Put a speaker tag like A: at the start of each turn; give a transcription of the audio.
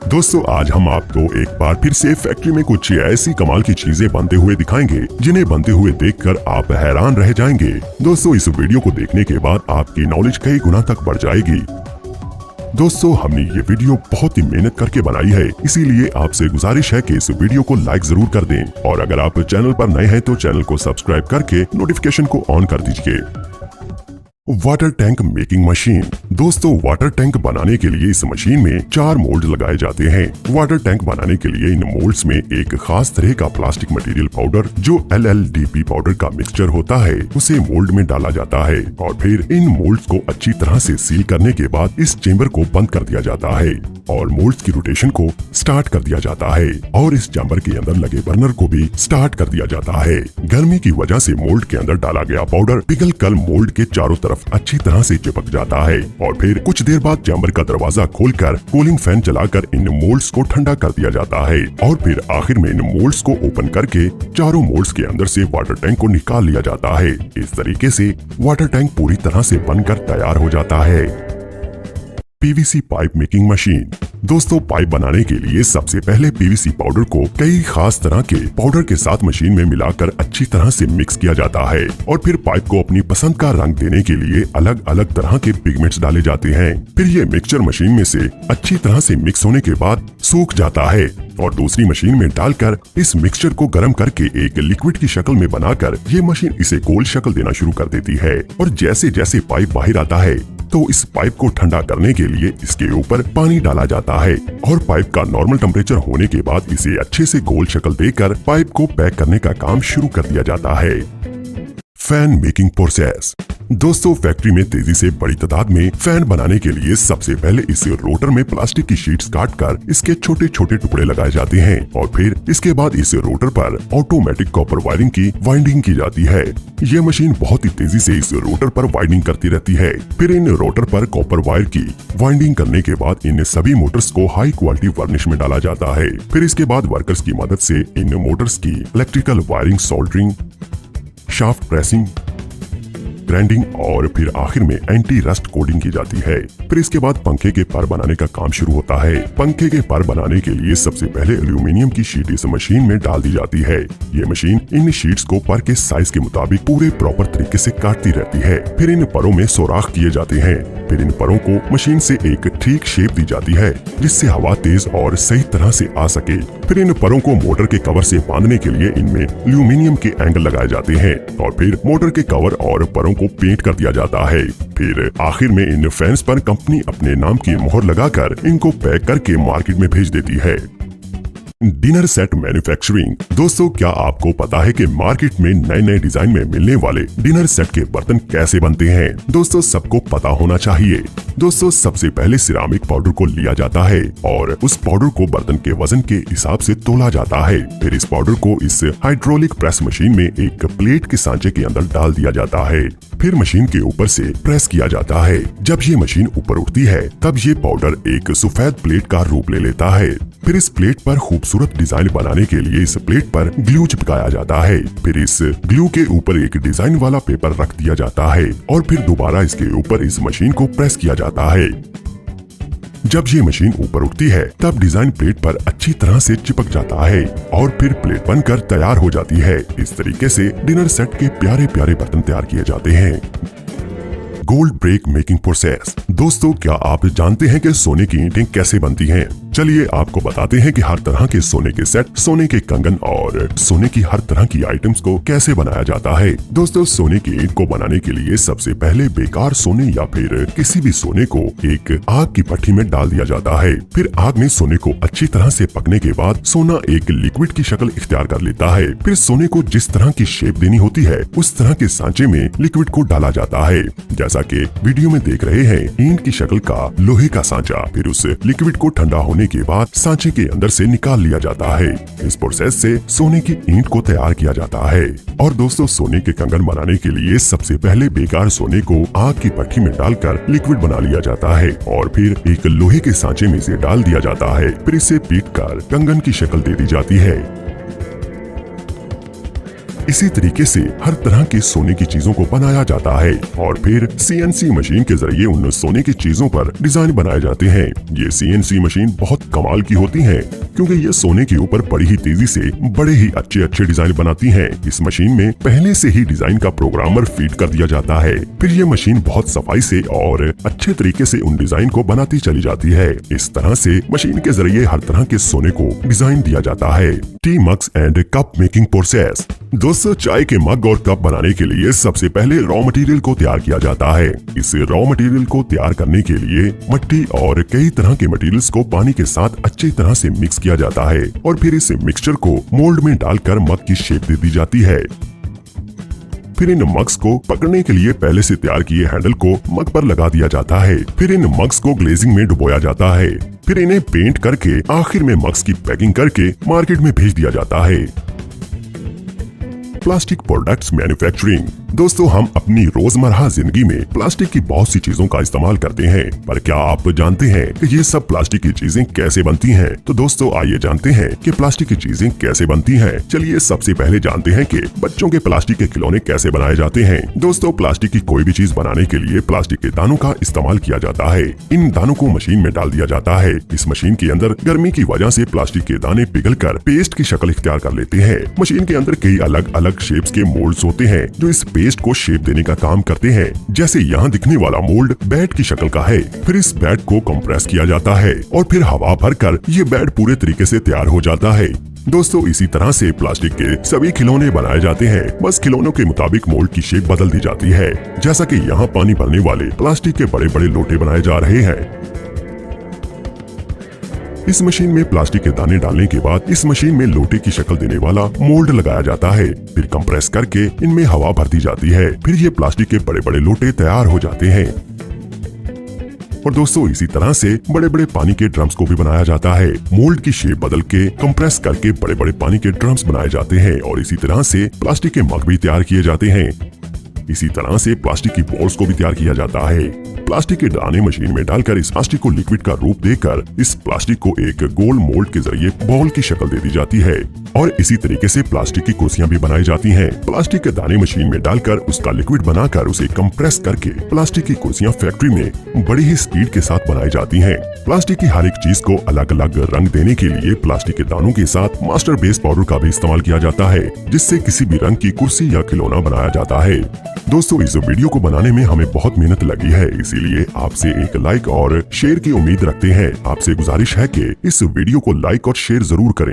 A: दोस्तों आज हम आपको एक बार फिर से फैक्ट्री में कुछ ऐसी कमाल की चीजें बनते हुए दिखाएंगे जिन्हें बनते हुए देखकर आप हैरान रह जाएंगे। दोस्तों इस वीडियो को देखने के बाद आपकी नॉलेज कई गुना तक बढ़ जाएगी। दोस्तों हमने ये वीडियो बहुत ही मेहनत करके बनाई है, इसीलिए आपसे गुजारिश है कि इस वीडियो को लाइक जरूर कर दें और अगर आप चैनल पर नए हैं तो चैनल को सब्सक्राइब करके नोटिफिकेशन को ऑन कर दीजिए। Water tank making machine. दोस्तों वाटर टैंक बनाने के लिए इस मशीन में 4 मोल्ड लगाए जाते हैं। वाटर टैंक बनाने के लिए इन मोल्ड्स में एक खास तरह का प्लास्टिक मटेरियल पाउडर जो LLDP पाउडर का मिक्सचर होता है उसे मोल्ड में डाला जाता है और फिर इन मोल्ड्स को अच्छी तरह से सील करने के बाद इस चेम्बर को बंद कर दिया जाता है और मोल्ड्स की रोटेशन को स्टार्ट कर दिया जाता है और इस चैम्बर के अंदर लगे बर्नर को भी स्टार्ट कर दिया जाता है। गर्मी की वजह से मोल्ड के अंदर डाला गया पाउडर पिघल कर मोल्ड के चारों तरफ अच्छी तरह से चिपक जाता है और फिर कुछ देर बाद चैम्बर का दरवाजा खोलकर कूलिंग फैन चलाकर इन मोल्ड्स को ठंडा कर दिया जाता है और फिर आखिर में इन मोल्ड्स को ओपन करके चारों मोल्ड्स के अंदर से वाटर टैंक को निकाल लिया जाता है। इस तरीके से वाटर टैंक पूरी तरह से बनकर तैयार हो जाता है। PVC pipe making machine. दोस्तों पाइप बनाने के लिए सबसे पहले PVC पाउडर को कई खास तरह के पाउडर के साथ मशीन में मिलाकर अच्छी तरह से मिक्स किया जाता है और फिर पाइप को अपनी पसंद का रंग देने के लिए अलग अलग तरह के पिगमेंट्स डाले जाते हैं। फिर ये मिक्सचर मशीन में से अच्छी तरह से मिक्स होने के बाद सूख जाता है और दूसरी मशीन में डालकर इस मिक्सचर को गर्म करके एक लिक्विड की शक्ल में बनाकर ये मशीन इसे गोल शक्ल देना शुरू कर देती है और जैसे जैसे पाइप बाहर आता है तो इस पाइप को ठंडा करने के लिए इसके ऊपर पानी डाला जाता है और पाइप का नॉर्मल टेम्परेचर होने के बाद इसे अच्छे से गोल शक्ल देकर पाइप को पैक करने का काम शुरू कर दिया जाता है। Fan making process. दोस्तों फैक्ट्री में तेजी से बड़ी तादाद में फैन बनाने के लिए सबसे पहले इस रोटर में प्लास्टिक की शीट्स काटकर इसके छोटे छोटे टुकड़े लगाए जाते हैं और फिर इसके बाद इस रोटर पर ऑटोमेटिक कॉपर वायरिंग की वाइंडिंग की जाती है। यह मशीन बहुत ही तेजी से इस रोटर पर वाइंडिंग करती रहती है। फिर इन रोटर पर कॉपर वायर की वाइंडिंग करने के बाद इन सभी मोटर्स को हाई क्वालिटी वर्निश में डाला जाता है। फिर इसके बाद वर्कर्स की मदद से इन मोटर्स की electrical wiring, soldering, shaft pressing, grinding और फिर आखिर में एंटी रस्ट कोटिंग की जाती है। फिर इसके बाद पंखे के पर बनाने का काम शुरू होता है। पंखे के पर बनाने के लिए सबसे पहले एल्यूमिनियम की शीट इस मशीन में डाल दी जाती है। ये मशीन इन शीट्स को पर के साइज के मुताबिक पूरे प्रॉपर तरीके से काटती रहती है। फिर इन परों में सोराख किए जाते हैं। फिर इन परों को मशीन से एक ठीक शेप दी जाती है जिससे हवा तेज और सही तरह से आ सके। फिर इन परों को मोटर के कवर से बांधने के लिए इनमें एल्यूमिनियम के एंगल लगाए जाते हैं और फिर मोटर के कवर और परों को पेंट कर दिया जाता है। फिर आखिर में इन फैंस पर कंपनी अपने नाम की मोहर लगाकर इनको पैक करके मार्केट में भेज देती है। Dinner set manufacturing. दोस्तों क्या आपको पता है कि मार्केट में नए नए डिजाइन में मिलने वाले डिनर सेट के बर्तन कैसे बनते हैं? दोस्तों सबको पता होना चाहिए। दोस्तों सबसे पहले सिरामिक पाउडर को लिया जाता है और उस पाउडर को बर्तन के वजन के हिसाब से तोला जाता है। फिर इस पाउडर को इस हाइड्रोलिक प्रेस मशीन में एक प्लेट के सांचे के अंदर डाल दिया जाता है। फिर मशीन के ऊपर से प्रेस किया जाता है। जब ये मशीन ऊपर उठती है तब ये पाउडर एक सफेद प्लेट का रूप ले लेता है। फिर इस प्लेट पर खूबसूरत डिजाइन बनाने के लिए इस प्लेट पर ग्लू चिपकाया जाता है। फिर इस ग्लू के ऊपर एक डिजाइन वाला पेपर रख दिया जाता है और फिर दोबारा इसके ऊपर इस मशीन को प्रेस किया जाता है। जब ये मशीन ऊपर उठती है तब डिजाइन प्लेट पर अच्छी तरह से चिपक जाता है और फिर प्लेट बनकर तैयार हो जाती है। इस तरीके से डिनर सेट के प्यारे प्यारे बर्तन तैयार किए जाते हैं। Gold break making process. दोस्तों क्या आप जानते हैं कि सोने की ईंटें कैसे बनती हैं? चलिए आपको बताते हैं कि हर तरह के सोने के सेट, सोने के कंगन और सोने की हर तरह की आइटम्स को कैसे बनाया जाता है। दोस्तों सोने की ईंट को बनाने के लिए सबसे पहले बेकार सोने या फिर किसी भी सोने को एक आग की भट्टी में डाल दिया जाता है। फिर आग में सोने को अच्छी तरह से पकने के बाद सोना एक लिक्विड की शक्ल इख्तियार कर लेता है। फिर सोने को जिस तरह की शेप देनी होती है उस तरह के सांचे में लिक्विड को डाला जाता है। जैसा कि वीडियो में देख रहे हैं, ईंट की शक्ल का लोहे का सांचा। फिर उस लिक्विड को ठंडा होने के बाद सांचे के अंदर से निकाल लिया जाता है। इस प्रोसेस से सोने की ईंट को तैयार किया जाता है। और दोस्तों सोने के कंगन बनाने के लिए सबसे पहले बेकार सोने को आग की भट्टी में डालकर लिक्विड बना लिया जाता है और फिर एक लोहे के सांचे में इसे डाल दिया जाता है। फिर इसे पीट कर कंगन की शक्ल दे दी जाती है। इसी तरीके से हर तरह के सोने की चीजों को बनाया जाता है और फिर CNC मशीन के जरिए उन सोने की चीजों पर डिजाइन बनाए जाते हैं। ये CNC मशीन बहुत कमाल की होती है क्योंकि ये सोने के ऊपर बड़ी ही तेजी से बड़े ही अच्छे डिजाइन बनाती हैं। इस मशीन में पहले से ही डिजाइन का प्रोग्रामर फीड कर दिया जाता है, फिर ये मशीन बहुत सफाई से और अच्छे तरीके से उन डिजाइन को बनाती चली जाती है। इस तरह से मशीन के जरिए हर तरह के सोने को डिजाइन दिया जाता है। T mugs and cup making process. दोस्तों, चाय के मग और कप बनाने के लिए सबसे पहले रॉ मटेरियल को तैयार किया जाता है। इस रॉ मटेरियल को तैयार करने के लिए मिट्टी और कई तरह के मटेरियल्स को पानी के साथ अच्छी तरह से मिक्स किया जाता है और फिर इस मिक्सचर को मोल्ड में डालकर मग की शेप दे दी जाती है। फिर इन मग्स को पकड़ने के लिए पहले से तैयार किए हैंडल को मग पर लगा दिया जाता है। फिर इन मग्स को ग्लेजिंग में डुबोया जाता है। फिर इन्हें पेंट करके आखिर में मग्स की पैकिंग करके मार्केट में भेज दिया जाता है। Plastic products manufacturing. दोस्तों, हम अपनी रोजमर्रा जिंदगी में प्लास्टिक की बहुत सी चीजों का इस्तेमाल करते हैं, पर क्या आप जानते हैं कि ये सब प्लास्टिक की चीजें कैसे बनती हैं? तो दोस्तों, आइए जानते हैं कि प्लास्टिक की चीजें कैसे बनती हैं। चलिए सबसे पहले जानते हैं कि बच्चों के प्लास्टिक के खिलौने कैसे बनाए जाते हैं। दोस्तों, प्लास्टिक की कोई भी चीज बनाने के लिए प्लास्टिक के दानों का इस्तेमाल किया जाता है। इन दानों को मशीन में डाल दिया जाता है। इस मशीन के अंदर गर्मी की वजह से प्लास्टिक के दाने पिघलकर पेस्ट की शक्ल इख्तियार कर लेते हैं। मशीन के अंदर कई अलग अलग शेप्स के मोल्ड्स होते हैं जो इस पेस्ट को शेप देने का काम करते हैं। जैसे यहाँ दिखने वाला मोल्ड बैट की शक्ल का है। फिर इस बैट को कंप्रेस किया जाता है और फिर हवा भरकर ये बैट पूरे तरीके से तैयार हो जाता है। दोस्तों, इसी तरह से प्लास्टिक के सभी खिलौने बनाए जाते हैं, बस खिलौनों के मुताबिक मोल्ड की शेप बदल दी जाती है। जैसा कि यहाँ पानी भरने वाले प्लास्टिक के बड़े बड़े लोटे बनाए जा रहे हैं। इस मशीन में प्लास्टिक के दाने डालने के बाद इस मशीन में लोटे की शक्ल देने वाला मोल्ड लगाया जाता है। फिर कंप्रेस करके इनमें हवा भर दी जाती है। फिर ये प्लास्टिक के बड़े बड़े लोटे तैयार हो जाते हैं। और दोस्तों, इसी तरह से बड़े बड़े पानी के ड्रम्स को भी बनाया जाता है। मोल्ड की शेप बदल के कंप्रेस करके बड़े बड़े पानी के ड्रम्स बनाए जाते हैं और इसी तरह से प्लास्टिक के मग भी तैयार किए जाते हैं। इसी तरह से प्लास्टिक की बॉल्स को भी तैयार किया जाता है। प्लास्टिक के दाने मशीन में डालकर इस प्लास्टिक को लिक्विड का रूप देकर इस प्लास्टिक को एक गोल मोल्ड के जरिए बॉल की शक्ल दे दी जाती है और इसी तरीके से प्लास्टिक की कुर्सियां भी बनाई जाती हैं। प्लास्टिक के दाने मशीन में डालकर उसका लिक्विड बनाकर उसे कंप्रेस करके प्लास्टिक की कुर्सियां फैक्ट्री में बड़ी ही स्पीड के साथ बनाई जाती हैं। प्लास्टिक की हर एक चीज को अलग अलग रंग देने के लिए प्लास्टिक के दानों के साथ मास्टर बेस पाउडर का भी इस्तेमाल किया जाता है, जिससे किसी भी रंग की कुर्सी या खिलौना बनाया जाता है। दोस्तों, इस वीडियो को बनाने में हमें बहुत मेहनत लगी है, इसीलिए आपसे एक लाइक और शेयर की उम्मीद रखते हैं। आपसे गुजारिश है कि इस वीडियो को लाइक और शेयर जरूर करें।